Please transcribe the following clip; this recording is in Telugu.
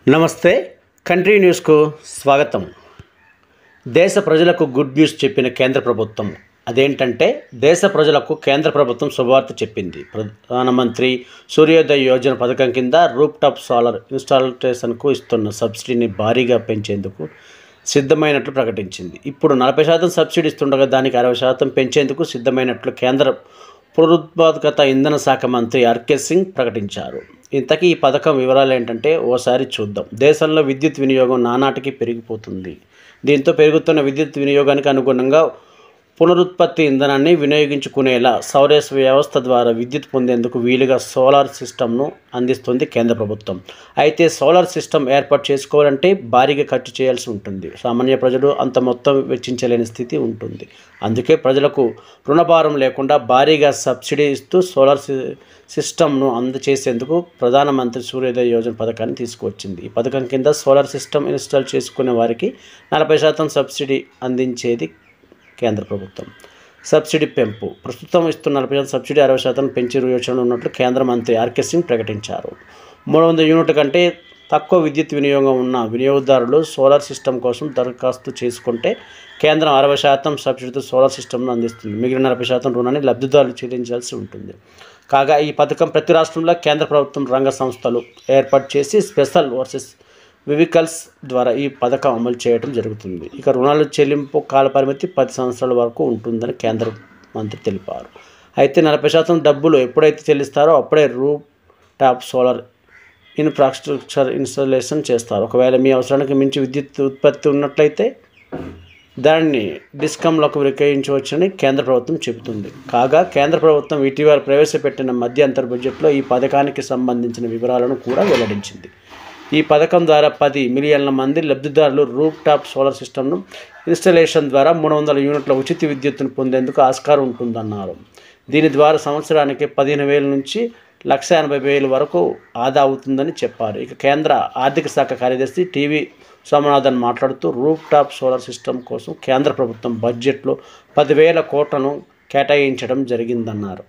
నమస్తే కంట్రీ న్యూస్కు స్వాగతం. దేశ ప్రజలకు గుడ్ న్యూస్ చెప్పిన కేంద్ర ప్రభుత్వం అదేంటంటే దేశ ప్రజలకు కేంద్ర ప్రభుత్వం శుభవార్త చెప్పింది. ప్రధానమంత్రి సూర్యోదయ యోజన పథకం కింద రూఫ్టాప్ సోలార్ ఇన్స్టాలేషన్కు ఇస్తున్న సబ్సిడీని భారీగా పెంచేందుకు సిద్ధమైనట్లు ప్రకటించింది. ఇప్పుడు 40% సబ్సిడీ ఇస్తుండగా దానికి 60% పెంచేందుకు సిద్ధమైనట్లు కేంద్ర పునరుత్పాదక ఇంధన శాఖ మంత్రి ఆర్కే సింగ్ ప్రకటించారు. ఇంతకీ ఈ పథకం వివరాలు ఏంటంటే ఓసారి చూద్దాం. దేశంలో విద్యుత్ వినియోగం నానాటికి పెరిగిపోతుంది. దీంతో పెరుగుతున్న విద్యుత్ వినియోగానికి అనుగుణంగా పునరుత్పత్తి ఇంధనాన్ని వినియోగించుకునేలా సౌర వ్యవస్థ ద్వారా విద్యుత్ పొందేందుకు వీలుగా సోలార్ సిస్టమ్ను అందిస్తుంది కేంద్ర ప్రభుత్వం. అయితే సోలార్ సిస్టమ్ ఏర్పాటు చేసుకోవాలంటే భారీగా ఖర్చు చేయాల్సి ఉంటుంది. సామాన్య ప్రజలు అంత మొత్తం వెచ్చించలేని స్థితి ఉంటుంది. అందుకే ప్రజలకు రుణభారం లేకుండా భారీగా సబ్సిడీ ఇస్తూ సోలార్ సిస్టమ్ను అందజేసేందుకు ప్రధానమంత్రి సూర్యోదయ యోజన పథకాన్ని తీసుకువచ్చింది. ఈ పథకం కింద సోలార్ సిస్టమ్ ఇన్స్టాల్ చేసుకునే వారికి 40% సబ్సిడీ అందించేది కేంద్ర ప్రభుత్వం. సబ్సిడీ పెంపు ప్రస్తుతం ఇస్తున్న 40% సబ్సిడీ 60% పెంచే యోచనలో ఉన్నట్లు కేంద్ర మంత్రి ఆర్కే సింగ్ ప్రకటించారు. 300 యూనిట్ల కంటే తక్కువ విద్యుత్ వినియోగం ఉన్న వినియోగదారులు సోలార్ సిస్టమ్ కోసం దరఖాస్తు చేసుకుంటే కేంద్రం 60% సబ్సిడీతో సోలార్ సిస్టమ్ను అందిస్తుంది. మిగిలిన 40% రుణాన్ని లబ్ధిదారులు చెల్లించాల్సి ఉంటుంది. కాగా ఈ పథకం ప్రతి రాష్ట్రంలో కేంద్ర ప్రభుత్వం రంగ సంస్థలు ఏర్పాటు చేసి స్పెషల్ వర్సెస్ వెహికల్స్ ద్వారా ఈ పథకం అమలు చేయడం జరుగుతుంది. ఇక రుణాల చెల్లింపు కాల పరిమితి 10 సంవత్సరాల వరకు ఉంటుందని కేంద్ర మంత్రి తెలిపారు. అయితే 40% డబ్బులు ఎప్పుడైతే చెల్లిస్తారో అప్పుడే roof top solar infrastructure installation చేస్తారు. ఒకవేళ మీ అవసరానికి మించి విద్యుత్ ఉత్పత్తి ఉన్నట్లయితే దాన్ని డిస్కంలకు విక్రయించవచ్చని కేంద్ర ప్రభుత్వం చెబుతుంది. కాగా కేంద్ర ప్రభుత్వం ఇటీవల ప్రవేశపెట్టిన మధ్యంతర బడ్జెట్లో ఈ పథకానికి సంబంధించిన వివరాలను కూడా వెల్లడించింది. ఈ పథకం ద్వారా 10 మిలియన్ల మంది లబ్ధిదారులు రూఫ్ టాప్ సోలార్ సిస్టమ్ను ఇన్స్టాలేషన్ ద్వారా 300 యూనిట్ల ఉచిత విద్యుత్తును పొందేందుకు ఆస్కారం ఉంటుందన్నారు. దీని ద్వారా సంవత్సరానికి 15,000 నుంచి 1,80,000 వరకు ఆదా అవుతుందని చెప్పారు. ఇక కేంద్ర ఆర్థిక శాఖ కార్యదర్శి టీవీ సోమనాథన్ మాట్లాడుతూ రూఫ్ టాప్ సోలార్ సిస్టమ్ కోసం కేంద్ర ప్రభుత్వం బడ్జెట్లో 10,000 కోట్లను కేటాయించడం జరిగిందన్నారు.